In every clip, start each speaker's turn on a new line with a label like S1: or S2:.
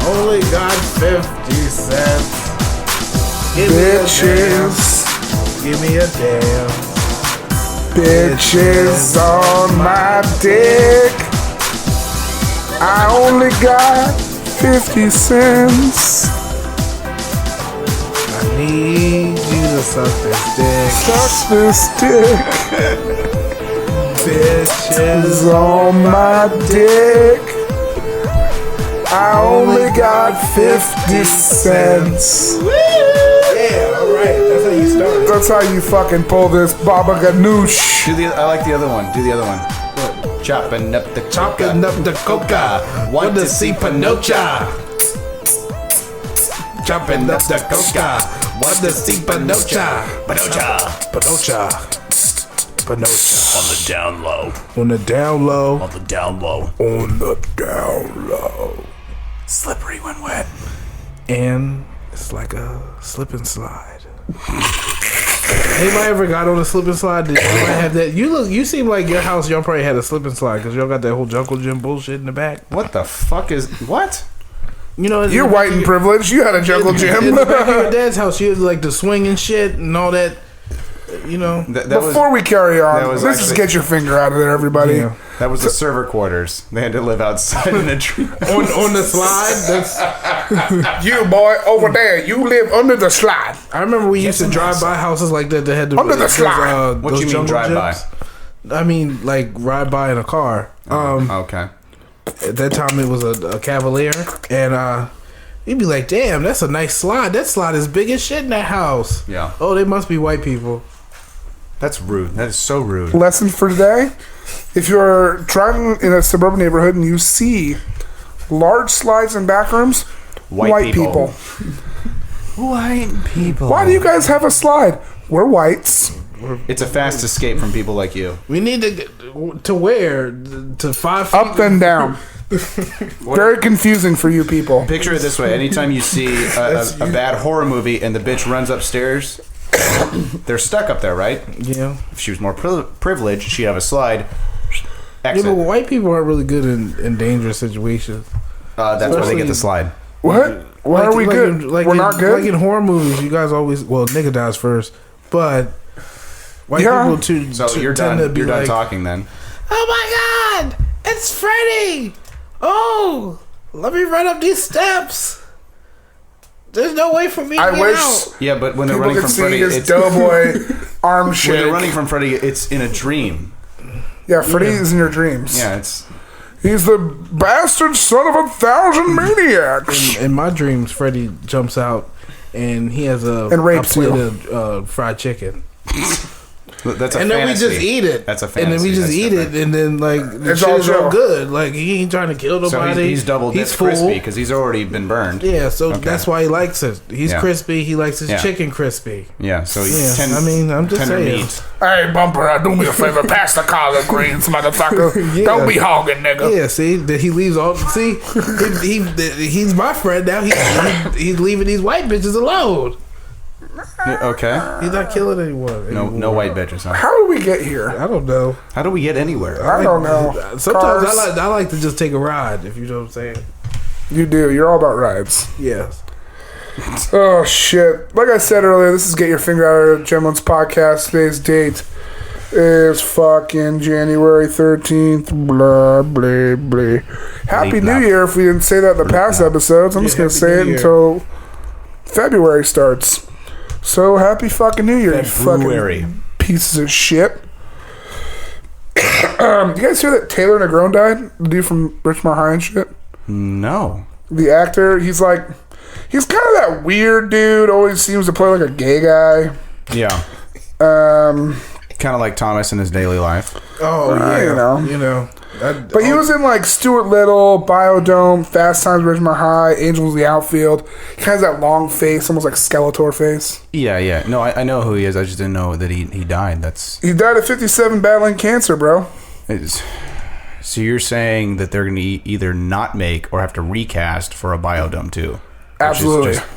S1: Only got 50 cents. Give
S2: Bitches.
S1: Give me a damn.
S2: Bitches on my dick. I only got 50 cents.
S1: I need you to suck this dick.
S2: Suck this dick.
S1: Bitches
S2: Is on my dick. I only got 50 cents.
S1: Yeah, alright. That's how you start.
S2: That's how you fucking pull this baba ganoush.
S3: I like the other one. Do the other one. Chopping up the
S1: Chopping up the coca. Want to see Pinocha. Chopping up the coca. Want to see Pinocha. Pinocha.
S3: on the down low.
S1: On the down low.
S3: On the down low.
S2: On the down low.
S3: Slippery when wet.
S1: And it's like a slip and slide. Anybody ever got on a slip and slide? Did you have that? You seem like your house, y'all probably had a slip and slide because y'all got that whole Jungle Gym bullshit in the back.
S3: What the fuck is what?
S1: You know,
S2: You're white and privileged. You had a jungle
S1: in
S2: gym.
S1: the back of your dad's house, you had like the swing and shit and all that. You know,
S2: Before we carry on, let's just
S3: actually-
S2: get your finger out of there, everybody.
S1: Yeah.
S3: That was the server quarters. They had to live outside in a tree.
S1: on the slide. That's.
S2: You boy over there, you live under the slide.
S1: I remember we used to drive by houses like that that had the
S2: Under the slide.
S3: What you mean
S1: jungle
S3: drive by?
S1: gyms. I mean, like ride by in a car.
S3: Okay.
S1: At that time, it was a Cavalier, and you'd be like, "Damn, that's a nice slide. That slide is big as shit in that house."
S3: Yeah.
S1: Oh, they must be white people.
S3: That's rude. That is so rude.
S2: Lesson for today: if you're driving in a suburban neighborhood and you see large slides in back rooms, white people.
S3: White people.
S2: Why do you guys have a slide? We're whites.
S3: It's a fast escape from people like you.
S1: We need to get to where to 5 feet.
S2: Up and down. Very confusing for you people.
S3: Picture it this way: anytime you see a bad horror movie and the bitch runs upstairs, they're stuck up there, right?
S1: Yeah.
S3: If she was more privileged, she'd have a slide.
S1: Yeah,
S3: Exit.
S1: but white people aren't really good in dangerous situations.
S3: That's why they get the slide.
S2: What? Why are we good? We're not good?
S1: Like in horror movies, you guys always nigga dies first, but white people too.
S3: So you're
S1: tend
S3: done.
S1: to be
S3: You're done
S1: like,
S3: talking then.
S1: Oh my God! It's Freddy! Oh, let me run up these steps. There's no way for me to
S2: I
S1: get
S2: wish
S1: out.
S3: Yeah, but when they're
S2: people
S3: running
S2: could
S3: from
S2: see
S3: Freddy,
S2: his
S3: it's
S2: doughboy arm
S3: when
S2: shake.
S3: they're running from Freddy, it's in a dream.
S2: Yeah, Freddy is in your dreams.
S3: Yeah, it's
S2: He's the bastard son of 1,000 maniacs.
S1: In my dreams, Freddy jumps out and he has a
S2: rapes
S1: plate
S2: you.
S1: of fried chicken.
S3: that's a
S1: And then we
S3: fantasy.
S1: just eat it.
S3: That's a
S1: And then we
S3: fantasy.
S1: just
S3: That's
S1: eat
S3: different.
S1: it, and then like the
S2: It's
S1: shit
S2: all
S1: is all
S2: Joe.
S1: good. Like he ain't trying to kill
S3: So
S1: nobody.
S3: he's double dipped
S1: full.
S3: crispy because he's already been burned.
S1: Yeah, so
S3: Okay.
S1: that's why he likes it. He's
S3: Yeah.
S1: crispy. He likes his
S3: Yeah.
S1: chicken crispy.
S3: Yeah, so he's
S1: Yeah, I mean, I'm just
S3: tender
S1: saying.
S3: meat.
S2: Hey, Bumper, do me a favor. Pass the collard greens, motherfucker.
S1: Yeah.
S2: Don't be hogging, nigga.
S1: Yeah, see that he leaves all. See, he's my friend now. He's leaving these white bitches alone.
S3: Yeah, okay.
S1: He's not killing anyone.
S3: No
S1: anymore.
S3: white bitches. Huh?
S2: How did we get here?
S1: I don't know.
S3: How do we get anywhere?
S2: I don't know.
S1: Sometimes
S2: Cars.
S1: I like to just take a ride. If you know what I'm saying.
S2: You do. You're all about rides.
S1: Yes.
S2: Oh, shit. Like I said earlier, this is Get Your Finger Out of Gentleman's Podcast. Today's date is fucking January 13th. Blah, blah, blah. Happy
S3: Blah.
S2: New Year if we didn't say that in the past episodes. I'm just going to
S1: Happy
S2: say
S1: New
S2: it
S1: Year.
S2: until February starts. So, happy fucking New Year, you
S3: February.
S2: fucking pieces of shit. You guys hear that Taylor Negron died? The dude from Richmond High and shit?
S3: No.
S2: The actor, he's kind of that weird dude, always seems to play like a gay guy.
S3: Yeah. Kind of like Thomas in his daily life.
S1: Oh yeah.
S2: you know.
S1: But
S2: But he was in like Stuart Little, Biodome, Fast Times at Ridgemont High, Angels of the Outfield. He has that long face, almost like Skeletor face.
S3: Yeah. No, I know who he is. I just didn't know that he died.
S2: He died at 57 battling cancer, bro.
S3: So you're saying that they're going to either not make or have to recast for a Biodome 2?
S2: Absolutely.
S3: Which is just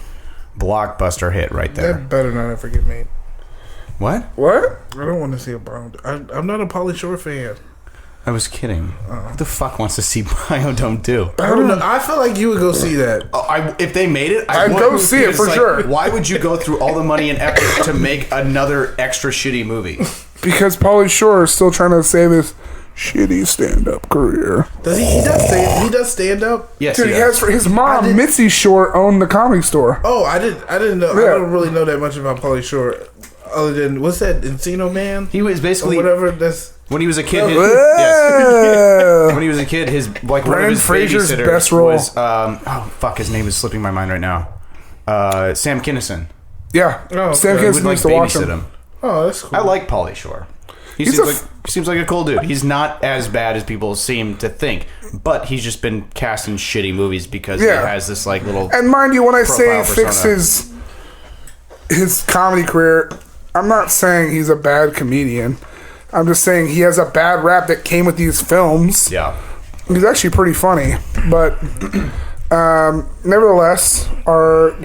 S3: blockbuster hit right there.
S1: that better not ever get made.
S3: What?
S2: What?
S1: I don't want to see a Brown. I'm not a Pauly Shore fan.
S3: I was kidding. Who the fuck wants to see Biodome 2?
S1: I don't know. I feel like you would go see that.
S3: If they made it,
S2: I'd
S3: would.
S2: go see it for sure.
S3: Why would you go through all the money and effort to make another extra shitty movie?
S2: Because Pauly Shore is still trying to save his shitty stand-up career.
S1: Does he does stand up?
S3: Yes,
S2: Dude, he has for his mom, Mitzi Shore, owned the Comedy Store.
S1: Oh, I didn't know.
S2: Yeah.
S1: I don't really know that much about Pauly Shore, other than what's that Encino Man?
S3: He was basically
S1: or whatever. That's
S3: when he was a kid.
S2: Yeah.
S3: When he was a kid, his one of
S2: Brendan
S3: his
S2: Fraser's
S3: babysitters
S2: best role.
S3: was his name is slipping my mind right now. Sam Kinison.
S2: Yeah.
S1: Oh,
S2: Sam
S1: okay.
S3: He
S2: Kinison
S3: would like
S2: used to watch
S3: babysit
S2: him.
S3: him.
S1: oh, that's cool.
S3: I like Pauly Shore. He seems like a cool dude. He's not as bad as people seem to think, but he's just been cast in shitty movies because he has this like little.
S2: And mind you, when I say
S3: profile
S2: fix
S3: persona.
S2: his comedy career, I'm not saying he's a bad comedian. I'm just saying he has a bad rap that came with these films.
S3: Yeah.
S2: He's actually pretty funny, but nevertheless, our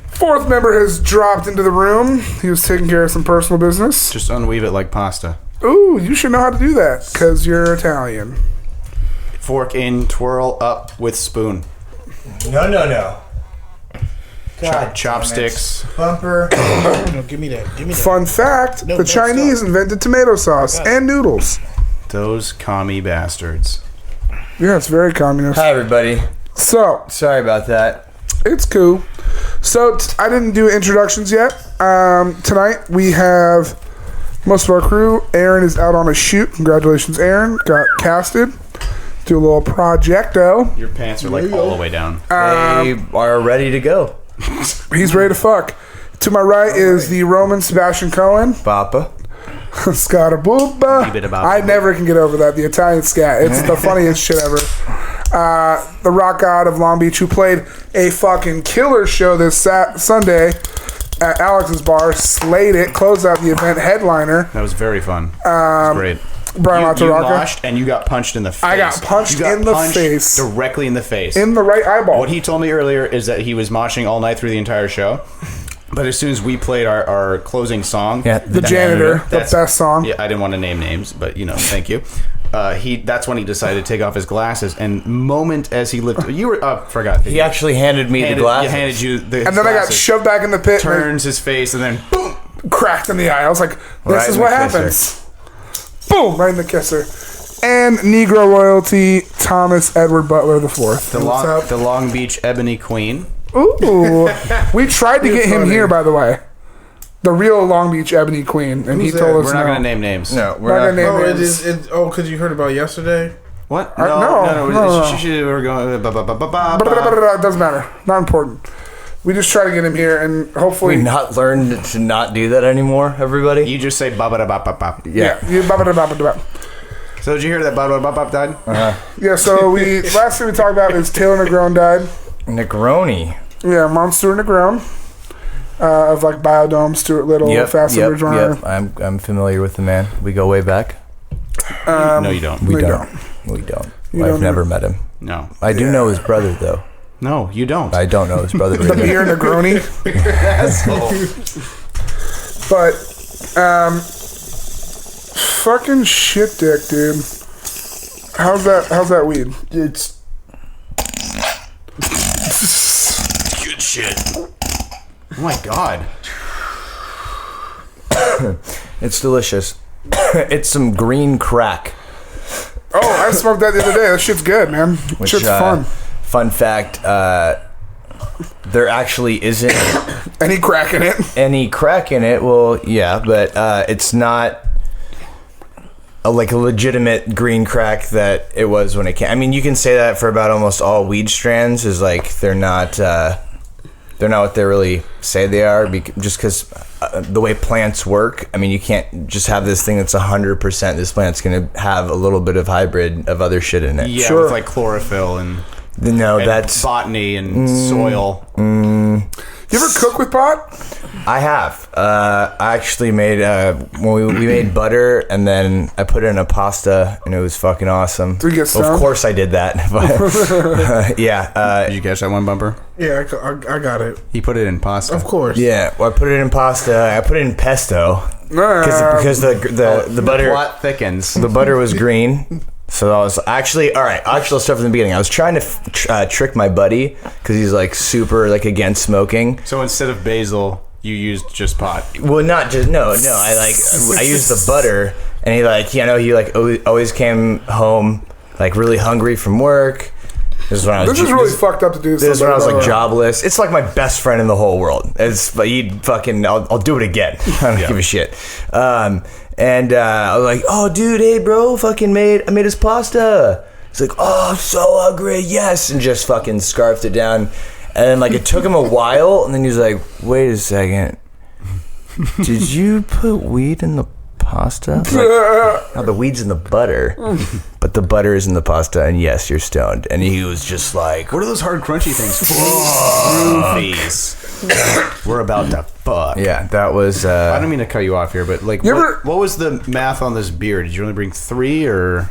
S2: fourth member has dropped into the room. He was taking care of some personal business.
S3: Just unweave it like pasta.
S2: Ooh, you should know how to do that because you're Italian.
S3: Fork in, twirl up with spoon.
S4: No. God,
S3: Chopsticks.
S4: bumper.
S1: No, give me that. Give me that.
S2: Fun fact,
S1: No,
S2: the Chinese
S1: stop.
S2: invented tomato sauce and noodles.
S3: Those commie bastards.
S2: Yeah, it's very communist.
S4: Hi, everybody.
S2: So,
S4: Sorry about that.
S2: it's cool. So, I didn't do introductions yet. Tonight, we have most of our crew. Aaron is out on a shoot. Congratulations, Aaron. Got casted. Do a little projecto.
S3: Your pants are like all the way down.
S4: They are ready to go.
S2: He's ready to fuck. To my right is the Roman Sebastian Cohen.
S4: Papa.
S2: Scott Booba. I never can get over that. The Italian scat. It's the funniest shit ever. The rock god of Long Beach who played a fucking killer show this Sunday at Alex's Bar. Slayed it. Closed out the event. Headliner.
S3: That was very fun. It was great.
S2: Brian
S3: You
S2: Lataraka.
S3: moshed and you got punched in the face.
S2: I got punched in the face.
S3: Directly in the face.
S2: In the right eyeball.
S3: What he told me earlier is that he was moshing all night through the entire show. But as soon as we played our closing song,
S2: the janitor. The
S3: that's-
S2: best song.
S3: Yeah, I didn't want to name names, but thank you. That's when he decided to take off his glasses. And moment as he lifted, you were forgot. That
S4: He actually handed me the glasses.
S3: He handed you the.
S2: And then I got
S3: glasses.
S2: shoved back in the pit.
S3: Turns his face and then boom.
S2: Cracked in the eye. I was like, this
S4: Right
S2: is
S4: in
S2: what
S4: the
S2: happens. Boom, right in the kisser. And Negro royalty, Thomas Edward Butler IV.
S3: The Long Beach Ebony Queen.
S2: Ooh. We tried to get him
S1: funny.
S2: here, by the way. The real Long Beach Ebony Queen. And he
S1: Who's
S2: told
S1: that?
S2: us
S3: We're not
S2: no.
S3: going to name names.
S4: No,
S2: Not
S4: we're
S2: gonna
S4: not.
S2: name
S1: Oh, it
S2: names.
S1: is. Because you heard about yesterday.
S3: What?
S2: no.
S3: We're going.
S2: It doesn't matter. Not important. We just try to get him here, and hopefully...
S4: We not learned to not do that anymore, everybody?
S3: You just say ba ba da ba ba ba.
S2: Yeah.
S3: So did you hear that ba ba ba ba died?
S2: Yeah, so last thing we talked about is Taylor Negron died.
S4: Negroni.
S2: Yeah, Mom Stuart Negron. Of like Biodome, Stuart Little, Fast and Ridge Runner.
S4: I'm familiar with the man. We go way back.
S3: No, you don't.
S4: We
S2: No, you
S4: don't. We don't.
S2: You
S4: I've
S2: don't
S4: never met him.
S3: No.
S4: I do know his brother, though.
S3: No, you don't.
S4: I don't know his brother.
S2: The beer Negroni. But, fucking shit dick, dude. How's that weed?
S4: It's
S3: Good shit. Oh my god.
S4: it's delicious. It's some green crack.
S2: Oh, I smoked that the other day. That shit's good, man.
S4: Which,
S2: Shit's fun.
S4: Fun fact, there actually isn't
S2: Any crack in it?
S4: any crack in it. Well, yeah, but it's not like a legitimate green crack that it was when it came. I mean, you can say that for about almost all weed strands. Is like they're not what they really say they are. Just because the way plants work. I mean, you can't just have this thing that's 100%. This plant's going to have a little bit of hybrid of other shit in it.
S3: Yeah,
S2: Sure.
S3: with like chlorophyll and
S4: No,
S3: and
S4: that's
S3: botany and soil.
S2: You ever cook with pot?
S4: I have. I actually made when we made butter, and then I put it in a pasta, and it was fucking awesome.
S2: Did you get
S4: Of
S2: stoned?
S4: course, I did that. But, yeah.
S3: Did you catch that one, Bumper?
S1: Yeah, I got it.
S3: He put it in pasta.
S1: Of course.
S4: Yeah, well, I put it in pasta. I put it in pesto because the butter
S3: plot thickens.
S4: the butter was green. So I was actually all right. Actual stuff from the beginning. I was trying to trick my buddy because he's like super like against smoking.
S3: So instead of basil, you used just pot.
S4: Well, not just no. I used the butter, and he always came home like really hungry from work. This is when I was.
S2: This is really fucked up to do.
S4: This is when I was like jobless. It's like my best friend in the whole world. But he'd fucking. I'll do it again. I don't give a shit. And I was like, oh, dude, hey, bro, I made his pasta. He's like, oh, I'm so hungry, yes, and just fucking scarfed it down. And then like it took him a while, and then he was like, wait a second, did you put weed in the pasta? Like, no, the weed's in the butter, but the butter is in the pasta, and yes, you're stoned. And he was just like,
S3: What are those hard crunchy things? Roofies. We're about to fuck.
S4: yeah, that was.
S3: I don't mean to cut you off here, but like, what was the math on this beer? Did you only bring 3 or?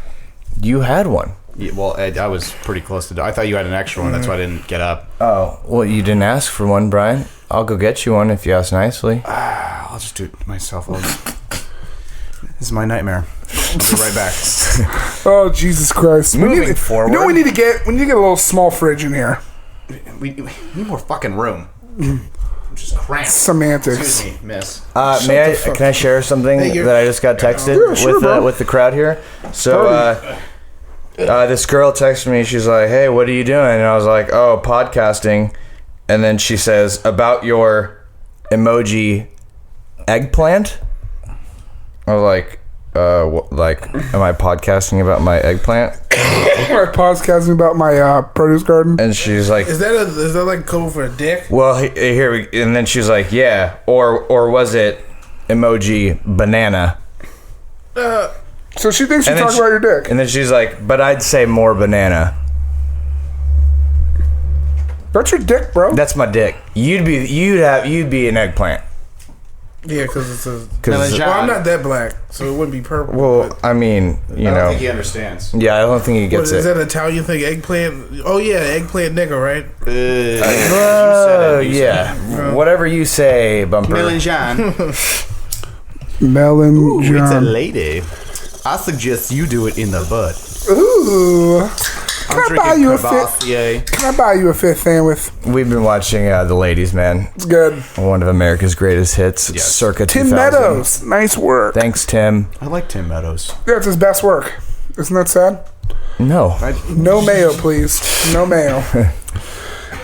S4: You had one.
S3: Yeah, well, I was pretty close to. I thought you had an extra one. That's why I didn't get up.
S4: Oh, well, you didn't ask for one, Brian. I'll go get you one if you ask nicely.
S3: I'll just do it myself. This is my nightmare. I'll be right back.
S2: Oh, Jesus Christ!
S4: Moving forward.
S2: You know what we need to get? We need to get a little small fridge in here.
S3: We need more fucking room. I'm just cramped.
S2: Semantics.
S3: Excuse me, miss.
S4: Can I share something that I just got texted
S2: Yeah, sure, bro.
S4: with the crowd here? So this girl texted me. She's like, "Hey, what are you doing?" And I was like, "Oh, podcasting." And then she says, "About your emoji eggplant." I was like, am I podcasting about my eggplant?
S2: I'm podcasting about my produce garden.
S4: And she's like,
S1: Is that like code for a dick?
S4: well, here we. And then she's like, yeah, or was it emoji banana?
S2: So she thinks you're
S4: And then
S2: talking about your dick.
S4: And then she's like, but I'd say more banana.
S2: That's your dick, bro.
S4: That's my dick. You'd be an eggplant.
S1: Yeah, because it's a.
S4: 'Cause
S1: Well, I'm not that black, so it wouldn't be purple.
S4: well,
S1: but-
S4: I mean, you
S3: I don't
S4: know,
S3: think he understands.
S4: yeah, I don't think he
S1: What,
S4: gets
S1: is
S4: it.
S1: that Italian thing? Eggplant? Oh yeah, eggplant nigga, right?
S4: Oh yeah, whatever you say, Bumper.
S3: Melon John.
S2: Melon
S3: It's a
S2: John.
S3: lady. I suggest you do it in the butt.
S2: Ooh.
S3: I'm
S2: Can I buy
S3: drinking
S2: you a fifth?
S3: Cavassier.
S2: Can I buy you a fifth sandwich?
S4: We've been watching The Ladies, man.
S2: It's good.
S4: One of America's greatest hits,
S3: Yes.
S4: circa
S2: Tim
S4: 2000.
S2: Meadows. Nice work.
S4: Thanks, Tim.
S3: I like Tim Meadows.
S2: Yeah, it's his best work. Isn't that sad?
S4: No.
S2: No mayo, please. No mayo.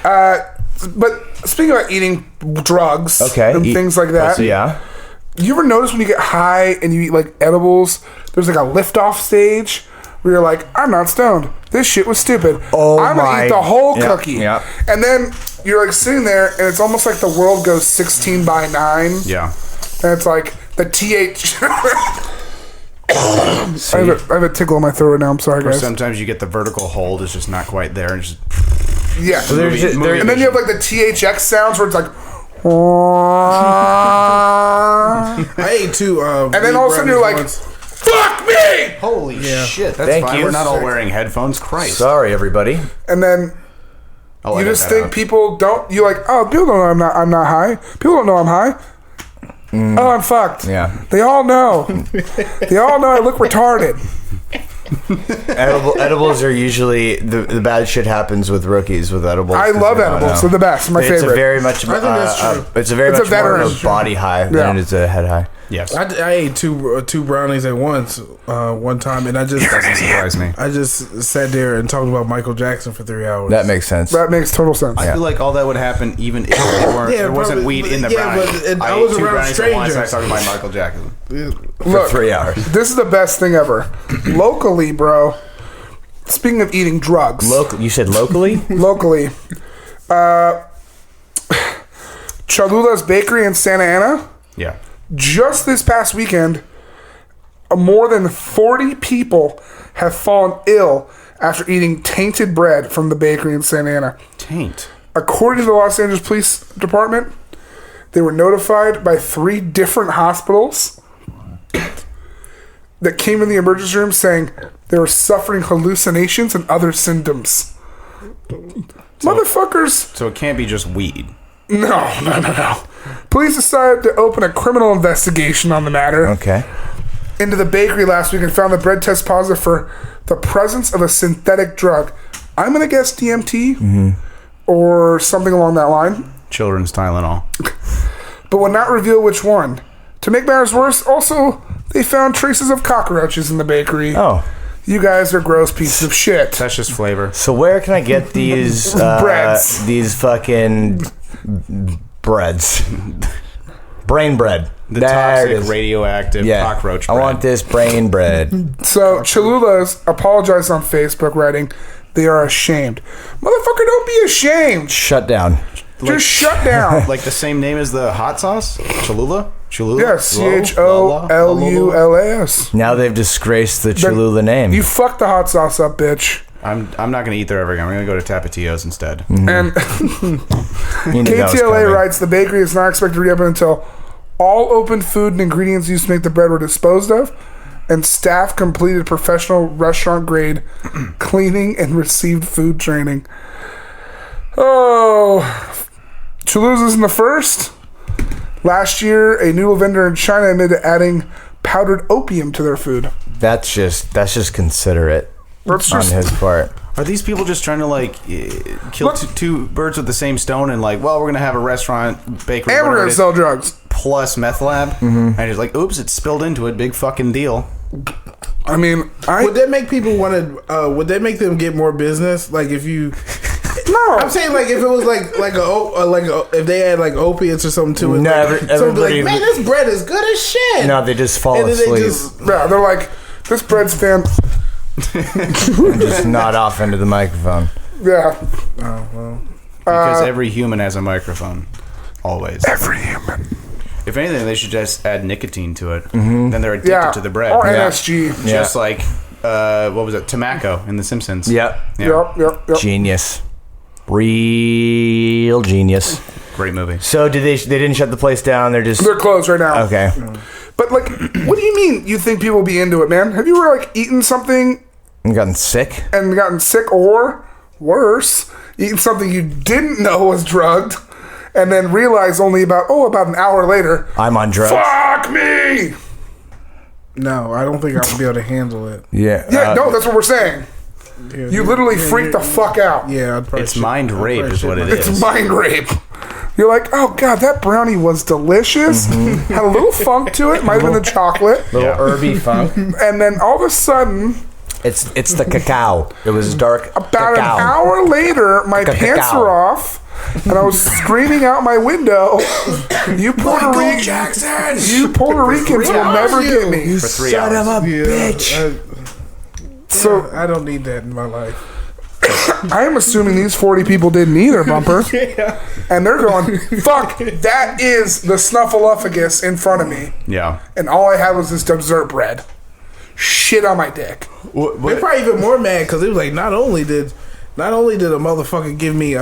S2: But speaking about eating drugs
S4: Okay.
S2: and things like that,
S4: Yeah.
S2: you ever notice when you get high and you eat like edibles, there's like a lift-off stage where you're like, I'm not stoned. This shit was stupid.
S4: Oh
S2: I'm gonna
S4: my-
S2: eat the whole
S4: Yeah,
S2: cookie.
S4: yeah.
S2: And then you're like sitting there and it's almost like the world goes 16:9.
S3: Yeah.
S2: And it's like the TH. I have a tickle in my throat right now. I'm sorry,
S3: Or
S2: guys.
S3: sometimes you get the vertical hold is just not quite there, and just
S2: Yeah.
S3: movie
S2: And then you have like the THX sounds where it's like.
S1: I ate two.
S2: And then all of a sudden you're like, fuck me!
S3: holy shit. That's
S4: Thank
S3: fine.
S4: you.
S3: We're not all wearing headphones. Christ.
S4: Sorry, everybody.
S2: And then
S3: I'll
S2: you
S3: edit
S2: just
S3: that
S2: think
S3: out.
S2: people don't. You like, oh, people don't know I'm not high. People don't know I'm high. Oh, I'm fucked.
S4: Yeah.
S2: They all know. They all know I look retarded.
S4: Edibles are usually the bad shit happens with rookies with edibles.
S2: I
S4: 'cause
S2: love
S4: they don't
S2: edibles.
S4: know.
S2: They're the best. My
S4: It's
S2: favorite.
S4: a very much.
S1: I think that's true.
S4: It's a very
S2: It's a
S4: much more
S2: veteran.
S4: of a body high
S2: Yeah.
S4: than it is a head high.
S3: Yes.
S1: I ate two brownies at once one time, and I just
S3: Doesn't surprise me.
S1: I just sat there and talked about Michael Jackson for 3 hours.
S4: That makes sense.
S2: That makes total sense.
S3: I feel like all that would happen even if there wasn't
S1: probably,
S3: weed in the
S1: yeah,
S3: brownie.
S1: but I
S3: ate
S1: was
S3: two
S1: around
S3: brownies at once, and I
S1: strangers.
S3: talked about Michael Jackson.
S4: For 3 hours.
S2: This is the best thing ever. Locally, bro. Speaking of eating drugs.
S4: You said locally?
S2: Locally. Cholula's Bakery in Santa Ana.
S3: Yeah.
S2: Just this past weekend, more than 40 people have fallen ill after eating tainted bread from the bakery in Santa Ana.
S3: Taint.
S2: According to the Los Angeles Police Department, They were notified by 3 different hospitals that came in the emergency room saying they were suffering hallucinations and other symptoms. Motherfuckers.
S3: So it can't be just weed.
S2: No. Police decided to open a criminal investigation on the matter.
S4: Okay.
S2: Into the bakery last week and found the bread test positive for the presence of a synthetic drug. I'm going to guess DMT or something along that line.
S3: Children's Tylenol.
S2: But would not reveal which one. To make matters worse, also, they found traces of cockroaches in the bakery.
S4: Oh.
S2: You guys are gross pieces of shit.
S3: That's just flavor.
S4: So where can I get these
S2: Breads.
S4: These fucking breads? Brain bread.
S3: The
S4: There it
S3: toxic,
S4: is.
S3: radioactive cockroach bread.
S4: I want this brain bread.
S2: So, Cholula's apologized on Facebook, writing, they are ashamed. Motherfucker, don't be ashamed.
S4: Shut down.
S2: Just shut down.
S3: Like the same name as the hot sauce? Cholula? Cholula?
S2: Yes, CHOLULAS.
S4: Now they've disgraced the Cholula name.
S2: You fucked the hot sauce up, bitch.
S3: I'm not going to eat there ever again. I'm going to go to Tapatio's instead.
S2: And
S4: You knew that was
S2: KTLA
S4: coming.
S2: writes, the bakery is not expected to reopen until all open food and ingredients used to make the bread were disposed of, and staff completed professional restaurant grade cleaning and received food training. Oh, Cholu's isn't the first. Last year, a noodle vendor in China admitted adding powdered opium to their food.
S4: That's just considerate
S2: That's
S4: on
S2: just
S4: his part.
S3: Are these people just trying to like kill
S2: Look-
S3: two birds with the same stone and like, well, we're going to have a restaurant, bakery,
S2: and we're
S3: whatever
S2: gonna
S3: it is,
S2: sell drugs.
S3: plus meth lab? And it's like, oops, it spilled into it. Big fucking deal.
S2: I mean,
S1: Would that make people want to? Would that make them get more business? Like if you,
S2: no.
S1: I'm saying like if it was if they had like opiates or something to it.
S4: No,
S1: like, somebody
S4: everybody-
S1: like, man, this bread is good as shit.
S4: No, they just fall
S1: and then
S4: asleep.
S1: they just
S2: Yeah, they're like, this bread's fan.
S4: Just nod off into the microphone.
S2: Yeah.
S3: Because every human has a microphone. Always.
S2: Every human.
S3: If anything, they should just add nicotine to it. Then they're addicted
S2: Yeah.
S3: to the bread.
S2: Or NSG.
S3: Just like, what was it? Tobacco in The Simpsons.
S4: Yep.
S3: Yeah.
S2: Yep.
S4: Genius. Real genius.
S3: Great movie.
S4: So did they didn't shut the place down? They're just
S2: They're closed right now.
S4: okay.
S2: But like, what do you mean you think people will be into it, man? Have you ever like eaten something
S4: And gotten sick?
S2: and gotten sick, or worse, eaten something you didn't know was drugged and then realized only about an hour later,
S4: I'm on drugs.
S2: fuck me!
S1: no, I don't think I would be able to handle it.
S4: Yeah.
S2: Yeah, no, that's what we're saying.
S1: Yeah,
S2: You literally freak the fuck out.
S1: Yeah, I'd probably
S3: It's
S1: shit-
S3: mind
S1: I'd
S3: rape
S1: probably
S3: is
S1: shit
S3: what it
S1: myself.
S3: is.
S2: It's mind rape. You're like, oh god, that brownie was delicious. Had a little funk to it, might have been the chocolate.
S4: Little herby funk.
S2: And then all of a sudden,
S4: It's the cacao. It was dark.
S2: about
S4: cacao.
S2: an hour later, my
S4: Cacao.
S2: pants are off, and I was screaming out my window, "You Puerto Ricans will never get me."
S3: For 3 hours.
S4: a bitch.
S2: So
S1: I don't need that in my life.
S2: I am assuming these 40 people didn't either, Bumper. And they're going, fuck, that is the Snuffleupagus in front of me.
S3: Yeah.
S2: And all I had was this dessert bread. Shit on my dick.
S1: They're probably even more mad because it was like not only did a motherfucker give me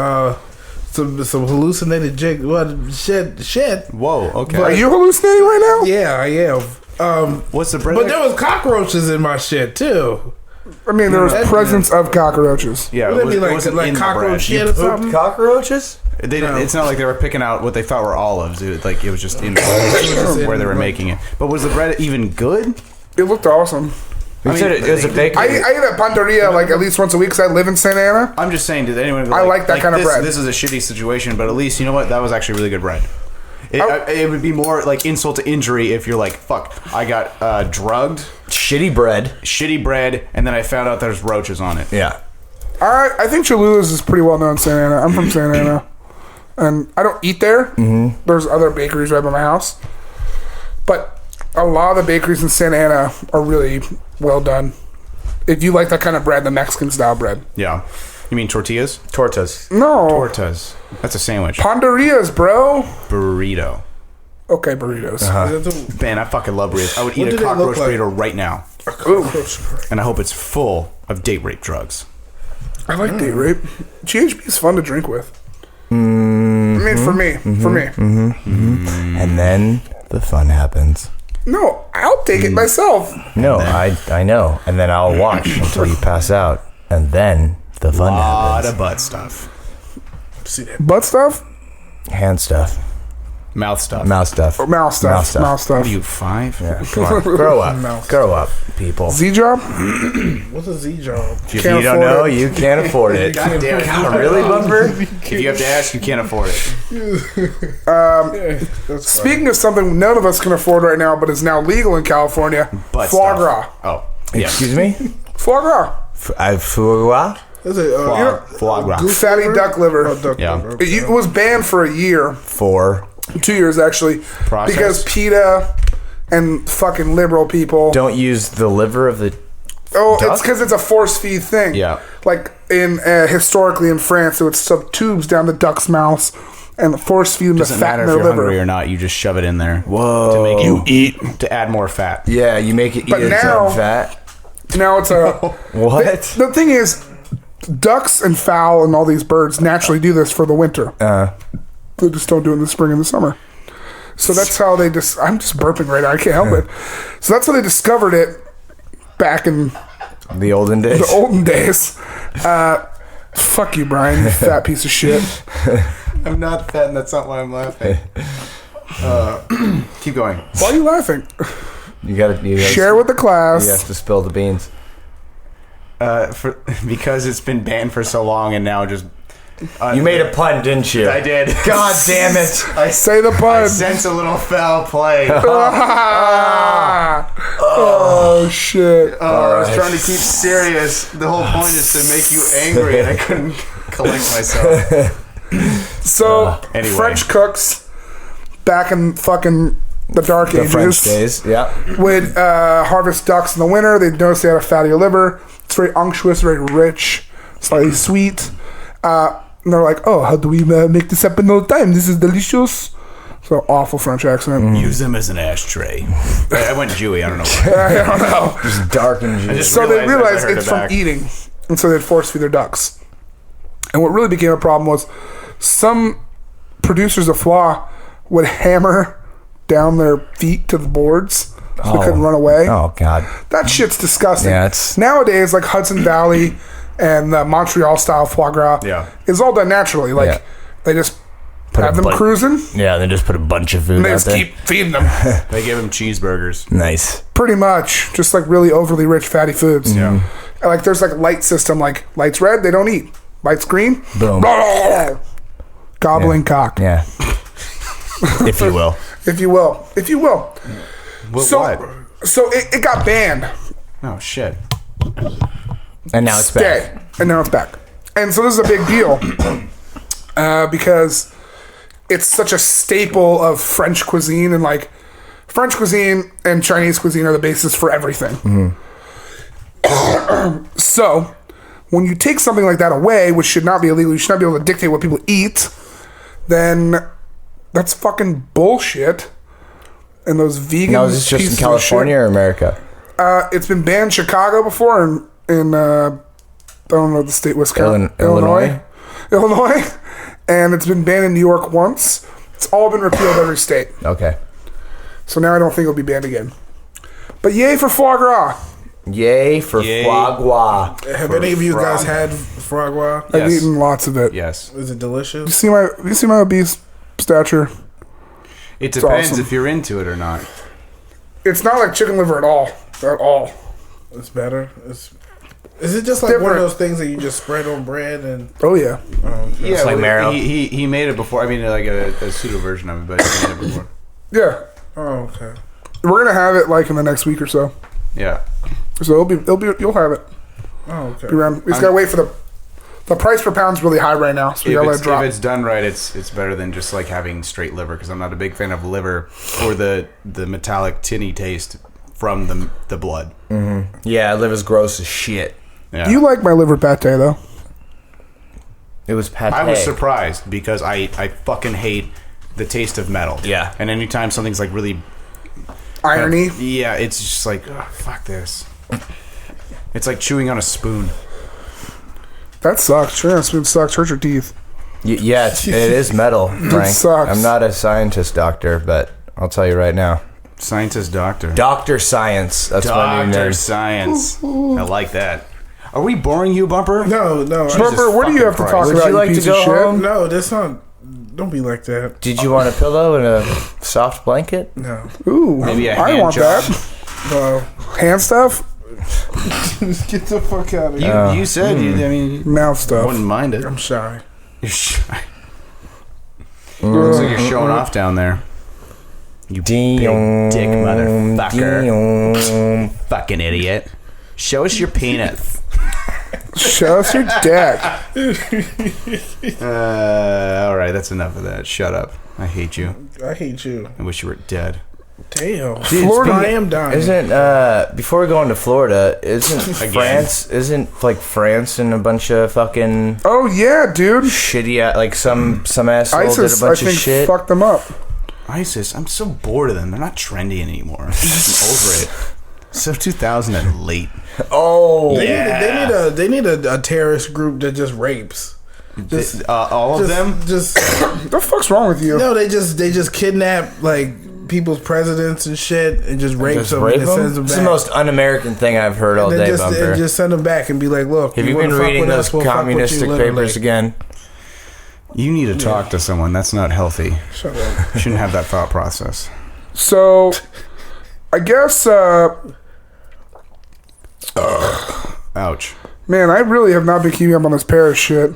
S1: some hallucinated shit.
S3: Whoa, okay.
S2: Are you hallucinating right now?
S1: Yeah, I am.
S3: What's the bread?
S1: But there was cockroaches in my shit too.
S2: I mean, there was presence of cockroaches.
S3: yeah,
S1: Would that be
S3: it wasn't
S1: like
S3: in the
S1: cockroach
S3: bread.
S1: shit or something?
S4: Cockroaches?
S3: It's not like they were picking out what they thought were olives. It was just in where they were making it. But was the bread even good?
S2: It looked awesome.
S4: You said it was a bakery.
S2: I eat at Panteria like at least once a week because I live in Santa Ana.
S3: I'm just saying, did anyone?
S2: I like that kind of
S3: this,
S2: bread.
S3: This is a shitty situation, but at least you know what? That was actually really good bread. It would be more like insult to injury if you're like, fuck, I got drugged,
S4: Shitty bread.
S3: shitty bread, and then I found out there's roaches on it.
S4: Yeah.
S2: I think Cholula's is pretty well known in Santa Ana. I'm from Santa Ana. And I don't eat there. Mm-hmm. There's other bakeries right by my house. But a lot of the bakeries in Santa Ana are really well done. If you like that kind of bread, the Mexican style bread.
S3: Yeah. You mean tortillas?
S4: Tortas.
S2: No.
S3: Tortas. That's a sandwich.
S2: Panderias, bro.
S3: Burrito.
S2: Okay, burritos.
S3: Man, I fucking love burritos. I would eat
S1: What
S3: a
S1: do they look
S3: cockroach
S1: like?
S3: burrito right now. And I hope it's full of date rape drugs.
S2: I like date rape. GHB is fun to drink with. I mean, mean for me. For me.
S4: And then the fun happens.
S2: No, I'll take it myself.
S4: No, I know. And then I'll watch until you pass out. And then the fun
S3: Lot
S4: happens.
S3: of butt stuff.
S1: See that?
S2: Butt stuff?
S4: Hand stuff.
S3: Mouth stuff.
S4: Mouth stuff.
S2: Or mouth stuff.
S4: Mouth stuff.
S2: Mouth stuff.
S3: What are you, 5?
S4: Yeah, come on. Grow up.
S1: Mouth.
S4: Grow up, people.
S2: Z job?
S1: What's a Z job?
S3: If you
S2: Can't
S4: You don't
S2: afford
S4: know,
S2: it.
S4: you can't afford it.
S3: God damn it.
S4: God, really, Bumper?
S3: If you have to ask, you can't afford it.
S1: That's
S2: Speaking of something none of us can afford right now, but is now legal in California,
S3: Butt
S2: foie
S3: stuff.
S2: gras.
S3: Oh, yeah.
S4: Excuse me?
S2: Foie gras.
S4: Foie gras?
S1: Is it
S3: Foie gras.
S1: goose
S2: Fatty
S1: liver?
S2: duck liver.
S1: Oh, duck
S3: Yeah.
S1: liver.
S2: It was banned for a year,
S4: For
S2: 2 years actually,
S3: Processed?
S2: because PETA and fucking liberal people.
S4: don't use the liver of the.
S2: Oh,
S4: duck?
S2: it's because it's a force feed thing.
S3: Yeah.
S2: Like in historically in France, they would shove tubes down the duck's mouths and force feed them the
S3: Doesn't
S2: fat
S3: matter
S2: in
S3: if
S2: their
S3: you're
S2: liver.
S3: hungry or not. You just shove it in there.
S4: Whoa.
S3: To make you eat. To add more fat.
S4: Yeah, you make it eat
S2: But
S4: its
S2: now-
S4: own fat.
S2: Now it's a.
S4: What?
S2: The thing is, ducks and fowl and all these birds naturally do this for the winter. They just don't do it in the spring and the summer. So that's how they just. I'm just burping right now. I can't help it. So that's how they discovered it back in
S4: The olden days.
S2: the olden days. Fuck you, Brian, you fat piece of shit.
S3: I'm not fat, and that's not why I'm laughing. Keep going.
S2: Why are you laughing?
S4: You gotta
S2: Share with the class.
S4: You have to spill the beans.
S3: Because it's been banned for so long, and now just.
S4: You made a pun, didn't you?
S3: I did.
S4: God damn it!
S2: Say the
S3: I
S2: pun.
S3: sense a little foul play.
S2: Oh shit.
S3: I was trying to keep serious. The whole point is to make you angry, and I couldn't collect myself.
S2: So
S3: Anyway.
S2: French cooks back in fucking the dark
S4: The
S2: ages
S4: French days. Yeah.
S2: would harvest ducks in the winter. They'd notice they had a fatty liver. It's very unctuous, very rich, slightly sweet. And they're like, oh, how do we make this happen all the time? This is delicious. So awful French accent.
S3: Use them as an ashtray. I went Jewy. I don't know why.
S2: I don't know.
S4: Just dark and juicy.
S3: just
S2: So they
S3: realized
S2: realized
S3: as I heard
S2: it's
S3: it
S2: from
S3: back.
S2: eating, and so they'd force feed their ducks. And what really became a problem was some producers of foie would hammer down their feet to the boards so they couldn't run away.
S4: Oh God.
S2: That shit's disgusting.
S4: Yeah, it's-
S2: Nowadays, like Hudson Valley and the Montreal style foie gras
S3: Yeah.
S2: is all done naturally. Like
S4: Yeah.
S2: they just
S4: Put
S2: have
S4: a
S2: them
S4: bu-
S2: cruising,
S4: Yeah, they just put a bunch of food
S2: and they
S4: out
S2: just
S4: there.
S2: keep feeding them.
S3: They give him cheeseburgers.
S4: Nice.
S2: Pretty much, just like really overly rich fatty foods.
S3: Yeah.
S2: And, like there's like light system, like lights red, they don't eat. Lights green,
S4: Boom.
S2: gobbling cock,
S4: Yeah. If you will.
S2: if you will, if you will.
S3: What?
S2: So,
S3: what?
S2: so it got banned.
S3: Oh shit.
S4: And now it's back.
S2: Stay. And now it's back. And so this is a big deal because it's such a staple of French cuisine, and like French cuisine and Chinese cuisine are the basis for everything. So when you take something like that away, which should not be illegal, you should not be able to dictate what people eat, then that's fucking bullshit. And those vegan
S4: Now, is this just in
S2: pieces of
S4: California
S2: shit-
S4: or America?
S2: it's been banned in Chicago before, and in I don't know the state, Wisconsin,
S4: Illinois?
S2: Illinois, and it's been banned in New York once. It's all been repealed every state.
S4: Okay.
S2: So now I don't think it'll be banned again. But yay for foie gras!
S4: Yay for
S3: Yay.
S4: foie gras.
S1: Have any of you guys had foie gras?
S2: I've
S3: Yes.
S2: eaten lots of it.
S3: Yes.
S1: Is it delicious?
S2: You see my obese stature?
S3: It depends
S2: awesome.
S3: if you're into it or not.
S2: It's not like chicken liver at all. At all.
S1: It's better. Is it just like one
S2: Different.
S1: of those things that you just spread on bread and?
S2: Oh yeah.
S3: Yeah,
S4: like marrow.
S3: He made it before. I mean, like a pseudo version of it, but he made it before.
S2: Yeah.
S1: Oh, okay.
S2: We're gonna have it like in the next week or so.
S3: Yeah.
S2: So you'll have it.
S1: Oh, okay.
S2: Be around. We just gotta wait for the price per pound's really high right now, so we
S3: If
S2: gotta let
S3: it's,
S2: it drop.
S3: if it's done right, it's better than just like having straight liver, because I'm not a big fan of liver or the metallic tinny taste from the blood.
S4: Yeah, liver's gross as shit.
S3: Yeah.
S2: You like my liver pate though?
S4: It was pate.
S3: I was surprised because I fucking hate the taste of metal.
S4: Yeah.
S3: And anytime something's like really
S2: Irony.
S3: yeah, it's just like fuck this. It's like chewing on a spoon.
S2: That sucks. Sure, that spoon sucks. Hurt your teeth.
S4: Yeah, it is metal, Frank.
S2: sucks.
S4: I'm not a scientist doctor, but I'll tell you right now.
S3: Scientist doctor.
S4: Dr. Science. That's my new
S3: Doctor
S4: nerd.
S3: Science. I like that. Are we boring you, Bumper?
S1: No.
S2: Bumper, what do you have to
S3: fucking
S2: talk
S3: Christ.
S2: about,
S4: you like
S2: you
S4: to
S2: piece
S4: go
S2: of shit?
S4: home?
S1: No, that's not. Don't be like that.
S4: Did you want a pillow and a soft blanket?
S1: No.
S2: Ooh,
S3: Maybe a
S2: I
S3: hand
S2: want
S3: job.
S2: that.
S1: No.
S2: Hand stuff?
S1: Get the fuck out of here.
S3: You said, I mean,
S2: Mouth stuff.
S3: wouldn't mind it.
S1: I'm shy.
S3: You're shy. Looks like you're showing off down there. You big dick motherfucker. Fucking idiot. Show us your penis.
S2: Show us your dick.
S3: All right, that's enough of that. Shut up. I hate you.
S1: I hate you.
S3: I wish you were dead.
S1: Damn.
S2: Florida-
S1: I am dying.
S4: Isn't before we go into Florida, isn't France France and a bunch of fucking
S2: Oh yeah, dude.
S4: shitty like some asshole
S2: ISIS,
S4: did a bunch
S2: I think,
S4: of shit?
S2: fucked them up.
S3: ISIS, I'm so bored of them. They're not trendy anymore. I'm over it. So 2000 and late.
S4: Oh,
S1: They need a terrorist group that just rapes. Just
S3: All of them?
S1: Just
S2: What the fuck's wrong with you?
S1: no. They just kidnap like people's presidents and shit and just rape
S4: just
S1: them
S4: rape
S1: and
S4: them?
S1: sends them
S4: It's
S1: back.
S4: the most un-American thing I've heard all
S1: and
S4: day,
S1: then
S4: Bumper.
S1: just send them back and be like, look,
S4: Have you
S1: wanna
S4: been
S1: fuck
S4: reading
S1: with
S4: those
S1: us, we'll fuck with you,
S4: communistic
S1: literally.
S4: papers again?
S3: You need to talk to someone. That's not healthy.
S1: Shut up.
S3: You shouldn't have that thought process.
S2: So, I guess,
S3: Ouch.
S2: man, I really have not been keeping up on this Paris shit.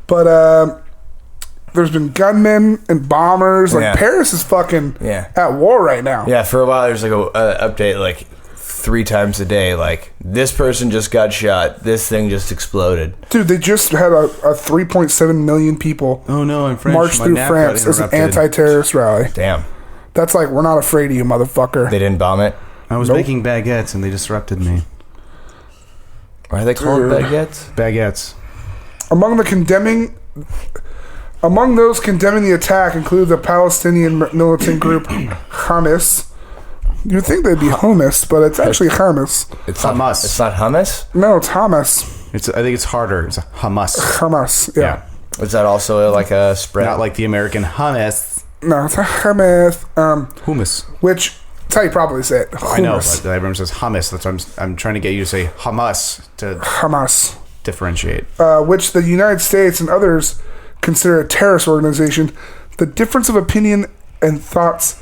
S2: But, there's been gunmen and bombers. Like,
S4: Yeah.
S2: Paris is fucking
S4: Yeah.
S2: at war right now.
S4: Yeah, for a while there's like a update like 3 times a day. Like this person just got shot. This thing just exploded.
S2: Dude, they just had a 3.7 million people
S3: Oh no, I'm French.
S2: march
S3: My
S2: through
S3: nap
S2: France
S3: got
S2: as an
S3: interrupted.
S2: anti-terrorist rally.
S4: Damn,
S2: That's like, we're not afraid of you, motherfucker.
S4: they didn't bomb it.
S3: I was
S2: Nope.
S3: making baguettes and they disrupted me.
S4: Why are they called baguettes?
S3: Baguettes.
S2: Among those condemning the attack include the Palestinian militant group Hamas. You'd think they'd be hummus, but it's actually Hamas.
S4: It's
S3: Hamas.
S4: Not, it's not hummus.
S2: No, it's Hamas.
S3: I think it's harder. It's a hummus.
S2: Hamas, yeah.
S4: Is that also like a spread?
S3: Not like the American hummus.
S2: No, it's a Hamas.
S3: Hummus.
S2: Which, that's how you probably say it. Hummus.
S3: I know, but everyone says hummus. That's why I'm trying to get you to say hummus to
S2: Hamas.
S3: differentiate.
S2: Which the United States and others consider a terrorist organization. The difference of opinion and thoughts